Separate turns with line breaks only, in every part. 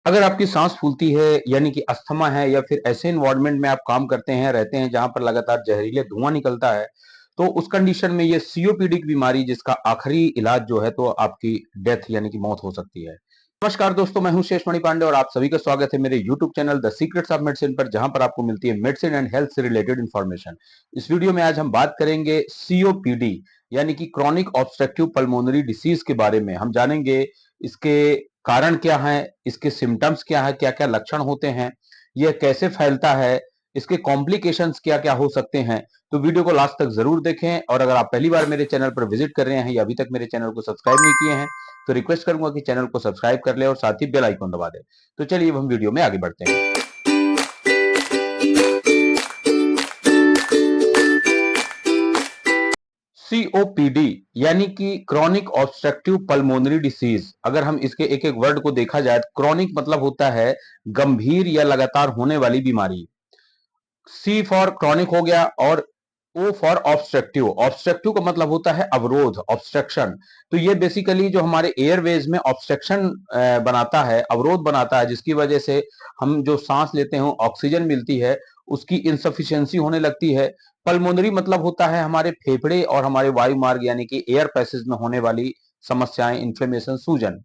अगर आपकी सांस फूलती है यानी कि अस्थमा है या फिर ऐसे एनवायरनमेंट में आप काम करते हैं रहते हैं जहां पर लगातार जहरीले धुआं निकलता है, तो उस कंडीशन में ये सीओपीडी की बीमारी जिसका आखिरी इलाज जो है तो आपकी डेथ यानी कि मौत हो सकती है। नमस्कार दोस्तों, मैं हूं शेषमणि पांडे और आप सभी का स्वागत है मेरे YouTube channel the secrets of medicine पर, जहां पर आपको मिलती है मेडिसिन एंड हेल्थ से रिलेटेड इंफॉर्मेशन। इस वीडियो में आज हम बात करेंगे सीओपीडी यानी कि क्रॉनिक ऑब्स्ट्रक्टिव पल्मोनरी डिसीज के बारे में। हम जानेंगे इसके कारण क्या है, इसके सिम्टम्स क्या है, क्या क्या लक्षण होते हैं, यह कैसे फैलता है, इसके कॉम्प्लिकेशंस क्या क्या हो सकते हैं। तो वीडियो को लास्ट तक जरूर देखें और अगर आप पहली बार मेरे चैनल पर विजिट कर रहे हैं या अभी तक मेरे चैनल को सब्सक्राइब नहीं किए हैं तो रिक्वेस्ट करूंगा कि चैनल को सब्सक्राइब कर ले और साथ ही बेल आइकन दबा दें। तो चलिए अब हम वीडियो में आगे बढ़ते हैं। सीओपीडी यानी कि क्रॉनिक ऑब्स्ट्रक्टिव पल्मोनरी डिसीज, अगर हम इसके एक एक वर्ड को देखा जाए तो क्रॉनिक मतलब होता है गंभीर या लगातार होने वाली बीमारी। सी फॉर क्रॉनिक हो गया और ओ फॉर ऑब्स्ट्रक्टिव। ऑब्स्ट्रक्टिव का मतलब होता है अवरोध, ऑब्स्ट्रक्शन। तो ये बेसिकली जो हमारे एयरवेज में ऑब्स्ट्रक्शन बनाता है, अवरोध बनाता है, जिसकी वजह से हम जो सांस लेते हैं ऑक्सीजन मिलती है उसकी इनसफिशियंसी होने लगती है। पल्मोनरी मतलब होता है हमारे फेफड़े और हमारे वायु मार्ग यानी कि एयर पैसेज में होने वाली समस्याएं, इन्फ्लेमेशन, सूजन।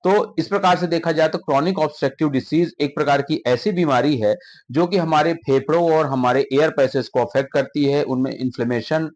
तो इस प्रकार से देखा जाए तो क्रॉनिक ऑब्स्ट्रक्टिव डिसीज एक प्रकार की ऐसी बीमारी है जो कि हमारे फेफड़ों और हमारे एयर पैसेज को अफेक्ट करती है, उनमें इन्फ्लेमेशन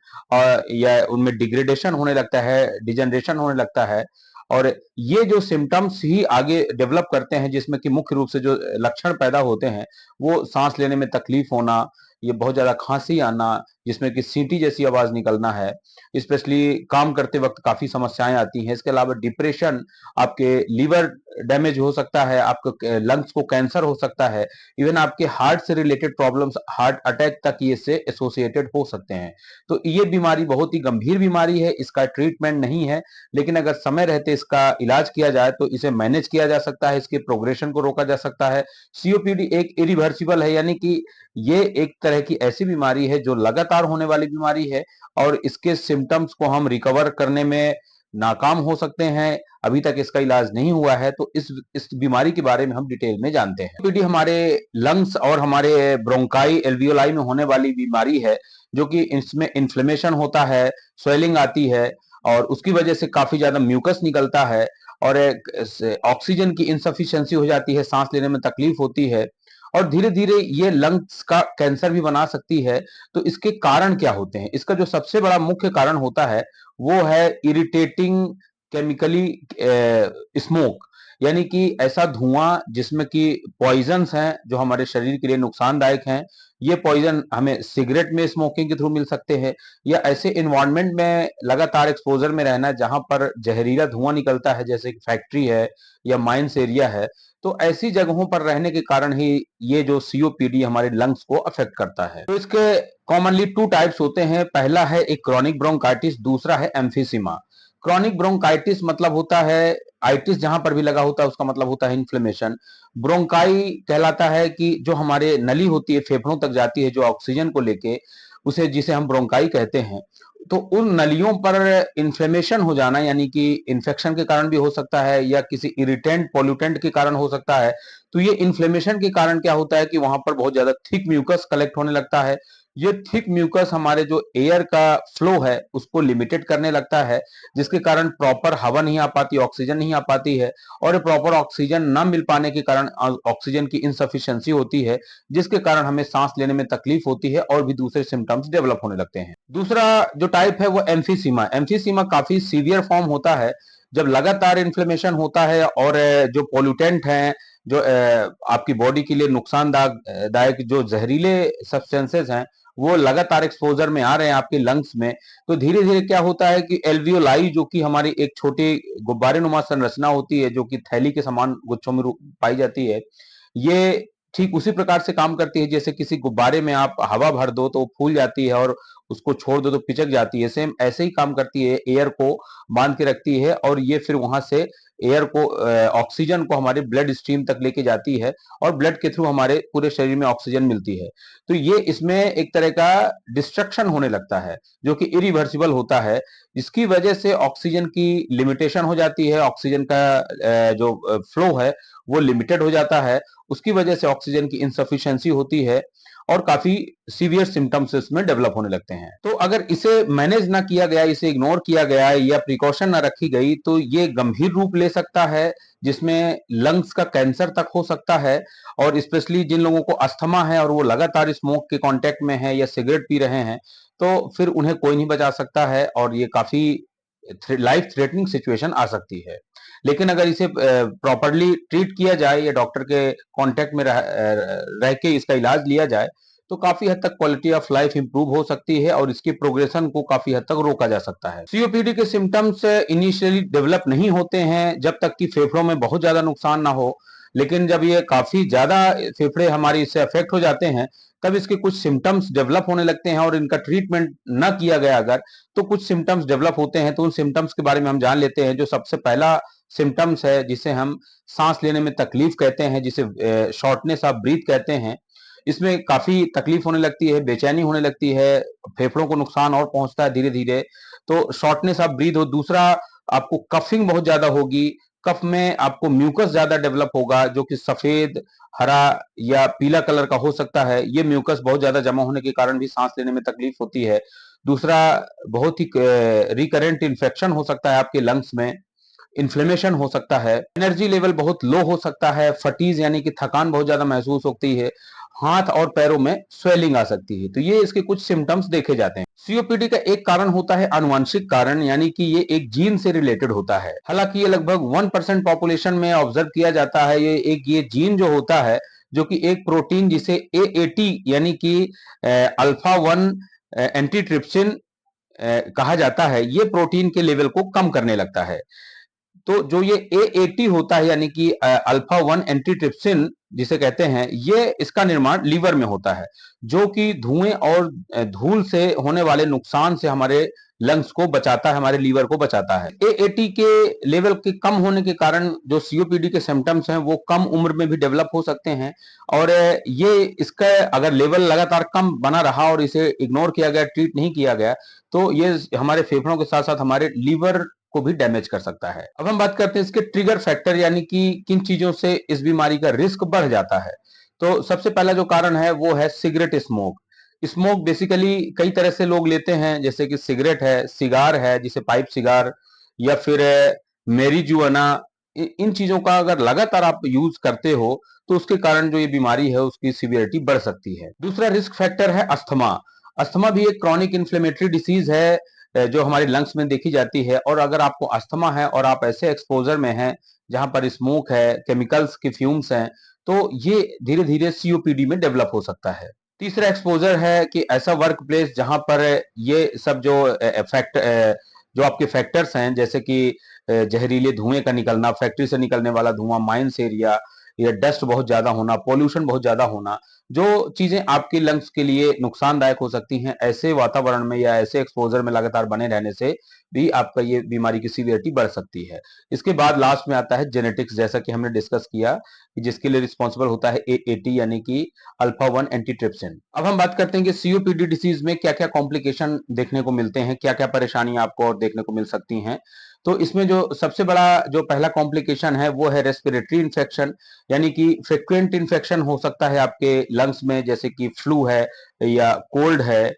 या उनमें डिग्रेडेशन होने लगता है, डिजनरेशन होने लगता है। और ये जो सिम्टम्स ही आगे डेवलप करते हैं जिसमें कि मुख्य रूप से जो लक्षण पैदा होते हैं वो सांस लेने में तकलीफ होना, ये बहुत ज्यादा खांसी आना जिसमें कि सीटी जैसी आवाज निकलना है, स्पेशली काम करते वक्त काफी समस्याएं आती हैं। इसके अलावा डिप्रेशन, आपके लीवर डैमेज हो सकता है, आपके लंग्स को कैंसर हो सकता है, इवन आपके हार्ट से रिलेटेड प्रॉब्लम्स, हार्ट अटैक तक ये से एसोसिएटेड हो सकते हैं। तो ये बीमारी बहुत ही गंभीर बीमारी है, इसका ट्रीटमेंट नहीं है, लेकिन अगर समय रहते इसका इलाज किया जाए तो इसे मैनेज किया जा सकता है, इसके प्रोग्रेशन को रोका जा सकता है। सीओपीडी एक इरिवर्सिबल है यानी कि ये एक तरह की ऐसी बीमारी है जो लगातार होने वाली बीमारी है और इसके सिम्टम्स को हम रिकवर करने में नाकाम हो सकते हैं। अभी तक इसका इलाज नहीं हुआ है, तो इस बीमारी के बारे में हम डिटेल में जानते हैं। सीओपीडी हमारे लंग्स और हमारे ब्रोंकाई एल्वियोलाई में होने वाली बीमारी है जो कि इसमें इन्फ्लेमेशन होता है, स्वेलिंग आती है और उसकी वजह से काफी ज्यादा म्यूकस निकलता है और ऑक्सीजन की इनसफिशियंसी हो जाती है, सांस लेने में तकलीफ होती है और धीरे धीरे ये लंग्स का कैंसर भी बना सकती है। तो इसके कारण क्या होते हैं? इसका जो सबसे बड़ा मुख्य कारण होता है वो है इरिटेटिंग केमिकली स्मोक, यानी कि ऐसा धुआं जिसमें कि पॉइजन्स हैं जो हमारे शरीर के लिए नुकसानदायक हैं। ये पॉइजन हमें सिगरेट में स्मोकिंग के थ्रू मिल सकते हैं या ऐसे इन्वायरमेंट में लगातार एक्सपोजर में रहना जहां पर जहरीला धुआं निकलता है, जैसे कि फैक्ट्री है या माइंस एरिया है। तो ऐसी जगहों पर रहने के कारण ही ये जो सीओपीडी हमारे लंग्स को अफेक्ट करता है। तो इसके कॉमनली टू टाइप्स होते हैं। पहला है एक क्रॉनिक ब्रोंकाइटिस, दूसरा है एम्फीसिमा। क्रॉनिक ब्रोंकाइटिस मतलब होता है आइटिस, जहां पर भी लगा होता है उसका मतलब होता है इन्फ्लेमेशन। ब्रोंकाई कहलाता है कि जो हमारे नली होती है फेफड़ों तक जाती है जो ऑक्सीजन को लेके, उसे जिसे हम ब्रोंकाई कहते हैं। तो उन नलियों पर इन्फ्लेमेशन हो जाना यानी कि इन्फेक्शन के कारण भी हो सकता है या किसी इरिटेंट पोल्यूटेंट के कारण हो सकता है। तो ये इन्फ्लेमेशन के कारण क्या होता है कि वहां पर बहुत ज्यादा थिक म्यूकस कलेक्ट होने लगता है। ये थिक म्यूकस हमारे जो एयर का फ्लो है उसको लिमिटेड करने लगता है, जिसके कारण प्रॉपर हवा नहीं आ पाती, ऑक्सीजन नहीं आ पाती है और प्रॉपर ऑक्सीजन न मिल पाने के कारण ऑक्सीजन की इनसफिशियंसी होती है, जिसके कारण हमें सांस लेने में तकलीफ होती है और भी दूसरे सिम्टम्स डेवलप होने लगते हैं। दूसरा जो टाइप है वो एम्फीसीमा। एम्फीसीमा काफी सीवियर फॉर्म होता है जब लगातार इन्फ्लेमेशन होता है और जो पोल्यूटेंट हैं, जो आपकी बॉडी के लिए नुकसानदायक जो जहरीले सब्सटेंसेस हैं वो लगातार एक्सपोजर में आ रहे हैं आपके लंग्स में। तो धीरे धीरे क्या होता है कि एल्वियोलाई जो कि हमारी एक छोटी गुब्बारे नुमा संरचना होती है जो कि थैली के समान गुच्छों में पाई जाती है, ये ठीक उसी प्रकार से काम करती है जैसे किसी गुब्बारे में आप हवा भर दो तो फूल जाती है और उसको छोड़ दो तो पिचक जाती है। सेम ऐसे ही काम करती है, एयर को बांध के रखती है और ये फिर वहां से एयर को ऑक्सीजन को हमारे ब्लड स्ट्रीम तक लेके जाती है और ब्लड के थ्रू हमारे पूरे शरीर में ऑक्सीजन मिलती है। तो ये इसमें एक तरह का डिस्ट्रक्शन होने लगता है जो कि इरिवर्सिबल होता है, जिसकी वजह से ऑक्सीजन की लिमिटेशन हो जाती है, ऑक्सीजन का जो फ्लो है वो लिमिटेड हो जाता है, उसकी वजह से ऑक्सीजन की इनसफिशिएंसी होती है और काफी सीवियर सिम्टम्स इसमें डेवलप होने लगते हैं। तो अगर इसे मैनेज ना किया गया, इसे इग्नोर किया गया या प्रिकॉशन ना रखी गई तो ये गंभीर रूप ले सकता है, जिसमें लंग्स का कैंसर तक हो सकता है। और स्पेशली जिन लोगों को अस्थमा है और वो लगातार स्मोक के कांटेक्ट में है या सिगरेट पी रहे हैं, तो फिर उन्हें कोई नहीं बचा सकता है और ये काफी लाइफ थ्रेटनिंग सिचुएशन आ सकती है। लेकिन अगर इसे प्रॉपरली ट्रीट किया जाए या डॉक्टर के कांटेक्ट में रह के इसका इलाज लिया जाए तो काफी हद तक क्वालिटी ऑफ लाइफ इंप्रूव हो सकती है और इसकी प्रोग्रेशन को काफी हद तक रोका जा सकता है। सीओपीडी के सिम्टम्स इनिशियली डेवलप नहीं होते हैं जब तक कि फेफड़ों में बहुत ज्यादा नुकसान ना हो, लेकिन जब ये काफी ज्यादा फेफड़े हमारी इससे अफेक्ट हो जाते हैं तब इसके कुछ सिम्टम्स डेवलप होने लगते हैं और इनका ट्रीटमेंट ना किया गया अगर तो कुछ सिम्टम्स डेवलप होते हैं। तो उन सिम्टम्स के बारे में हम जान लेते हैं। जो सबसे पहला सिम्टम्स है जिसे हम सांस लेने में तकलीफ कहते हैं, जिसे शॉर्टनेस ऑफ ब्रीथ कहते हैं, इसमें काफी तकलीफ होने लगती है, बेचैनी होने लगती है, फेफड़ों को नुकसान और पहुंचता है धीरे धीरे। तो शॉर्टनेस ऑफ ब्रीथ हो। दूसरा, आपको कफिंग बहुत ज्यादा होगी, कफ में आपको म्यूकस ज्यादा डेवलप होगा जो कि सफेद, हरा या पीला कलर का हो सकता है। ये म्यूकस बहुत ज्यादा जमा होने के कारण भी सांस लेने में तकलीफ होती है। दूसरा, बहुत ही रिकरेंट इन्फेक्शन हो सकता है आपके लंग्स में, इन्फ्लेमेशन हो सकता है, एनर्जी लेवल बहुत लो हो सकता है, फटीज यानी कि थकान बहुत ज्यादा महसूस होती है, हाथ और पैरों में स्वेलिंग आ सकती है। तो ये इसके कुछ सिम्टम्स देखे जाते हैं। सीओपीडी का एक कारण होता है आनुवंशिक कारण, यानी कि ये एक जीन से रिलेटेड होता है। हालांकि ये लगभग 1% पॉपुलेशन में ऑब्जर्व किया जाता है। ये जीन जो होता है, जो कि एक प्रोटीन जिसे एएटी यानी कि अल्फा 1 एंटीट्रिप्सिन कहा जाता है, ये प्रोटीन के लेवल को कम करने लगता है। तो जो ये एएटी होता है यानी कि अल्फा 1 एंटीट्रिप्सिन जिसे कहते हैं, ये इसका निर्माण लीवर में होता है, जो कि धुएं और धूल से होने वाले नुकसान से हमारे लंग्स को बचाता है, हमारे लीवर को बचाता है। एएटी के लेवल के कम होने के कारण जो सीओपीडी के सिम्टम्स हैं वो कम उम्र में भी डेवलप हो सकते हैं। और ये इसका अगर लेवल लगातार कम बना रहा और इसे इग्नोर किया गया, ट्रीट नहीं किया गया, तो ये हमारे फेफड़ों के साथ साथ हमारे लीवर को भी डैमेज कर सकता है। अब हम बात करते हैं इसके ट्रिगर फैक्टर, यानी कि किन चीजों से इस बीमारी का रिस्क बढ़ जाता है। तो सबसे पहला जो कारण है वो है सिगरेट स्मोक। स्मोक बेसिकली कई तरह से लोग लेते हैं, जैसे कि सिगरेट है, सिगार है जिसे पाइप सिगार, या फिर मेरीजुआना। इन चीजों का अगर लगातार आप यूज करते हो तो उसके कारण जो ये बीमारी है उसकी सीवियरिटी बढ़ सकती है। दूसरा रिस्क फैक्टर है अस्थमा। अस्थमा भी एक क्रॉनिक इन्फ्लेमेटरी डिसीज है जो हमारे लंग्स में देखी जाती है। और अगर आपको अस्थमा है और आप ऐसे एक्सपोजर में हैं जहां पर स्मोक है, केमिकल्स के फ्यूम्स हैं, तो ये धीरे धीरे सीओपीडी में डेवलप हो सकता है। तीसरा एक्सपोजर है कि ऐसा वर्क प्लेस जहां पर ये सब जो फैक्ट जो आपके फैक्टर्स हैं, जैसे कि जहरीले धुएं का निकलना, फैक्ट्री से निकलने वाला धुआं, माइंस एरिया, या डस्ट बहुत ज्यादा होना, पॉल्यूशन बहुत ज्यादा होना, जो चीजें आपके लंग्स के लिए नुकसानदायक हो सकती हैं, ऐसे वातावरण में या ऐसे एक्सपोजर में लगातार बने रहने से भी आपका ये बीमारी की सीवियरिटी बढ़ सकती है। इसके बाद लास्ट में आता है जेनेटिक्स, जैसा कि हमने डिस्कस किया, कि जिसके लिए रिस्पॉन्सिबल होता है एएटी यानी कि अल्फा 1 एंटीट्रिप्सिन। अब हम बात करते हैं कि सीओपीडी डिसीज में क्या क्या कॉम्प्लिकेशन देखने को मिलते हैं, क्या क्या परेशानियां आपको और देखने को मिल सकती हैं। तो इसमें जो सबसे बड़ा जो पहला कॉम्प्लिकेशन है वो है रेस्पिरेटरी इन्फेक्शन, यानी कि फ्रिक्वेंट इन्फेक्शन हो सकता है आपके लंग्स में, जैसे कि फ्लू है या कोल्ड है।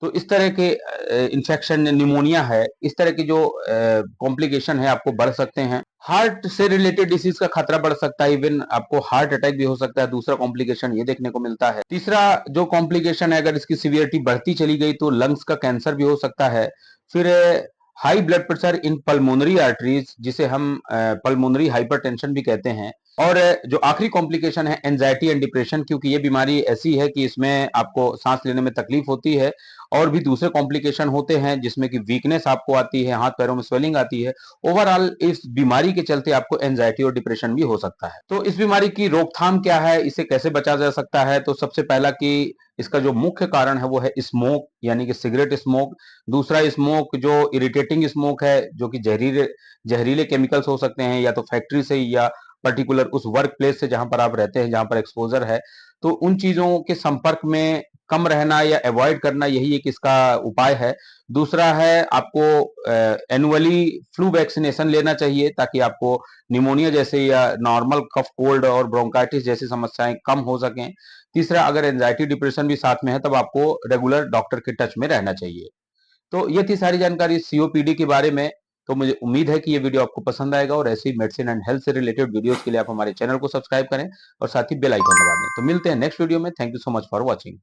तो इस तरह के इन्फेक्शन, निमोनिया है, इस तरह की जो कॉम्प्लिकेशन है आपको बढ़ सकते हैं। हार्ट से रिलेटेड डिसीज का खतरा बढ़ सकता है, इवन आपको हार्ट अटैक भी हो सकता है। दूसरा कॉम्प्लिकेशन ये देखने को मिलता है। तीसरा जो कॉम्प्लिकेशन है, अगर इसकी सीवियरिटी बढ़ती चली गई तो लंग्स का कैंसर भी हो सकता है। फिर high blood pressure in pulmonary arteries, जिसे हम पल्मोनरी हाइपरटेंशन भी कहते हैं, और जो आखिरी कॉम्प्लिकेशन है एंजाइटी एंड डिप्रेशन, क्योंकि ये बीमारी ऐसी है कि इसमें आपको सांस लेने में तकलीफ होती है और भी दूसरे कॉम्प्लिकेशन होते हैं जिसमें कि वीकनेस आपको आती है, हाथ पैरों में स्वेलिंग आती है। ओवरऑल इस बीमारी के चलते आपको एंजाइटी और डिप्रेशन भी हो सकता है। तो इस बीमारी की रोकथाम क्या है, इसे कैसे बचा जा सकता है? तो सबसे पहला कि इसका जो मुख्य कारण है वो है स्मोक, यानी कि सिगरेट स्मोक। दूसरा स्मोक जो इरिटेटिंग स्मोक है, जो कि जहरीले जहरीले केमिकल्स हो सकते हैं या तो फैक्ट्री से या पर्टिकुलर उस वर्क प्लेस से जहां पर आप रहते हैं, जहां पर एक्सपोजर है, तो उन चीजों के संपर्क में कम रहना या अवॉइड करना, यही एक इसका उपाय है। दूसरा है आपको एनुअली फ्लू वैक्सीनेशन लेना चाहिए ताकि आपको निमोनिया जैसे या नॉर्मल कफ कोल्ड और ब्रोंकाइटिस जैसी समस्याएं कम हो सकें। तीसरा, अगर एंजाइटी डिप्रेशन भी साथ में है तब आपको रेगुलर डॉक्टर के टच में रहना चाहिए। तो ये थी सारी जानकारी सीओपीडी के बारे में। तो मुझे उम्मीद है कि ये वीडियो आपको पसंद आएगा और ऐसी मेडिसिन एंड हेल्थ से रिलेटेड वीडियोस के लिए आप हमारे चैनल को सब्सक्राइब करें और साथ ही बेल आइकन दबा दें। तो मिलते हैं नेक्स्ट वीडियो में। Thank you so much for watching.